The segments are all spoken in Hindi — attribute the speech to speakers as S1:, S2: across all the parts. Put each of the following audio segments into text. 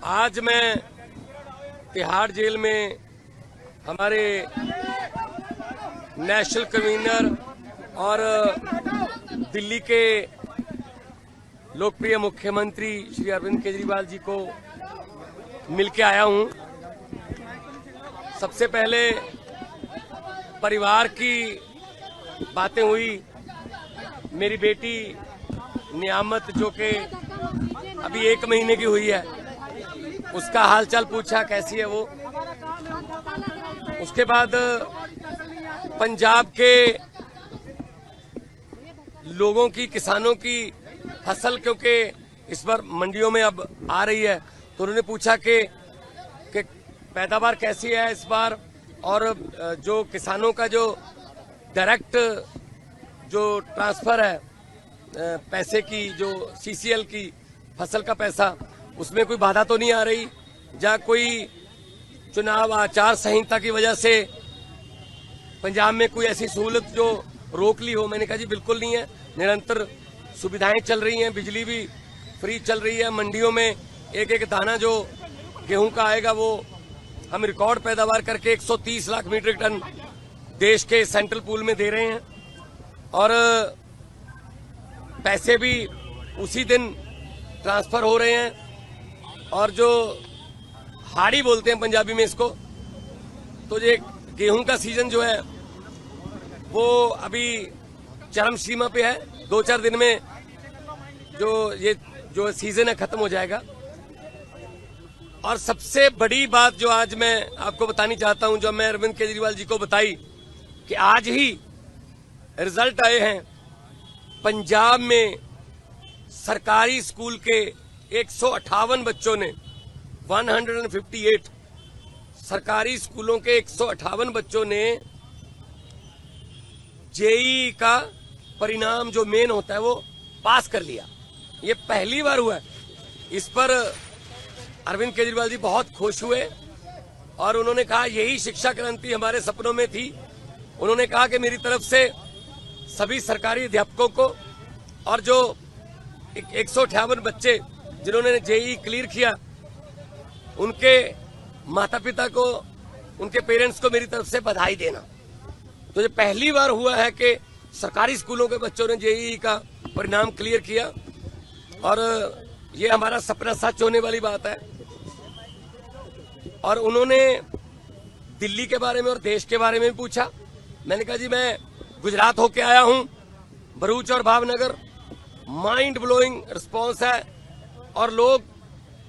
S1: आज मैं तिहाड़ जेल में हमारे नेशनल कन्वीनर और दिल्ली के लोकप्रिय मुख्यमंत्री श्री अरविंद केजरीवाल जी को मिलके आया हूं। सबसे पहले परिवार की बातें हुई। मेरी बेटी नियामत जो कि अभी 1 महीने की हुई है, उसका हालचाल पूछा, कैसी है वो। उसके बाद पंजाब के लोगों की, किसानों की फसल क्योंकि इस बार मंडियों में अब आ रही है, तो उन्होंने पूछा कि पैदावार कैसी है इस बार, और जो किसानों का जो डायरेक्ट जो ट्रांसफर है पैसे की, जो सीसीएल की फसल का पैसा, उसमें कोई बाधा तो नहीं आ रही, या कोई चुनाव आचार संहिता की वजह से पंजाब में कोई ऐसी सहूलत जो रोक ली हो। मैंने कहा जी बिल्कुल नहीं है, निरंतर सुविधाएं चल रही हैं, बिजली भी फ्री चल रही है। मंडियों में एक एक दाना जो गेहूं का आएगा वो हम रिकॉर्ड पैदावार करके 130 लाख मीट्रिक टन देश के सेंट्रल पूल में दे रहे हैं, और पैसे भी उसी दिन ट्रांसफर हो रहे हैं। और जो हाड़ी बोलते हैं पंजाबी में इसको, तो ये गेहूं का सीजन जो है वो अभी चरम सीमा पे है। 2-4 दिन में जो सीजन है खत्म हो जाएगा। और सबसे बड़ी बात जो आज मैं आपको बतानी चाहता हूं, जो मैं अरविंद केजरीवाल जी को बताई, कि आज ही रिजल्ट आए हैं पंजाब में सरकारी स्कूल के 158 बच्चों ने, 158 सरकारी स्कूलों के 158 बच्चों ने जेईई का परिणाम जो मेन होता है वो पास कर लिया। ये पहली बार हुआ है। इस पर अरविंद केजरीवाल जी बहुत खुश हुए और उन्होंने कहा यही शिक्षा क्रांति हमारे सपनों में थी। उन्होंने कहा कि मेरी तरफ से सभी सरकारी अध्यापकों को और जो 158 बच्चे जिन्होंने जेईई क्लियर किया, उनके माता पिता को, उनके पेरेंट्स को मेरी तरफ से बधाई देना। तो ये पहली बार हुआ है कि सरकारी स्कूलों के बच्चों ने जेईई का परिणाम क्लियर किया, और ये हमारा सपना सच होने वाली बात है। और उन्होंने दिल्ली के बारे में और देश के बारे में भी पूछा। मैंने कहा जी मैं गुजरात होके आया हूं, भरूच और भावनगर, माइंड ब्लोइंग रिस्पॉन्स है, और लोग,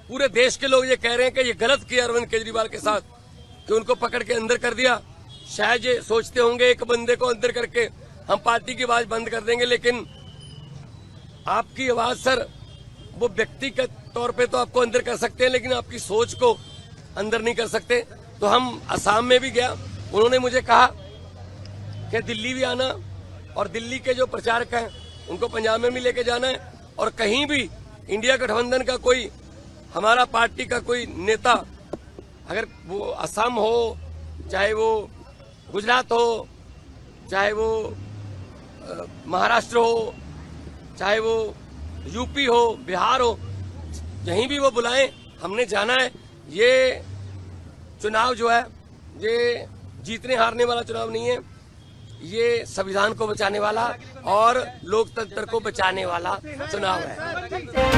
S1: पूरे देश के लोग ये कह रहे हैं कि ये गलत किया अरविंद केजरीवाल के साथ कि उनको पकड़ के अंदर कर दिया। शायद ये सोचते होंगे एक बंदे को अंदर करके हम पार्टी की आवाज बंद कर देंगे, लेकिन आपकी आवाज सर, वो व्यक्तिगत तौर पे तो आपको अंदर कर सकते हैं, लेकिन आपकी सोच को अंदर नहीं कर सकते। तो हम असम में भी गया, उन्होंने मुझे कहा कि दिल्ली भी आना, और दिल्ली के जो प्रचारक हैं उनको पंजाब में भी लेके जाना है, और कहीं भी इंडिया गठबंधन का कोई, हमारा पार्टी का कोई नेता, अगर वो असम हो, चाहे वो गुजरात हो, चाहे वो महाराष्ट्र हो, चाहे वो यूपी हो, बिहार हो, कहीं भी वो बुलाएं, हमने जाना है। ये चुनाव जो है ये जीतने हारने वाला चुनाव नहीं है, ये संविधान को बचाने वाला और लोकतंत्र को बचाने वाला चुनाव है।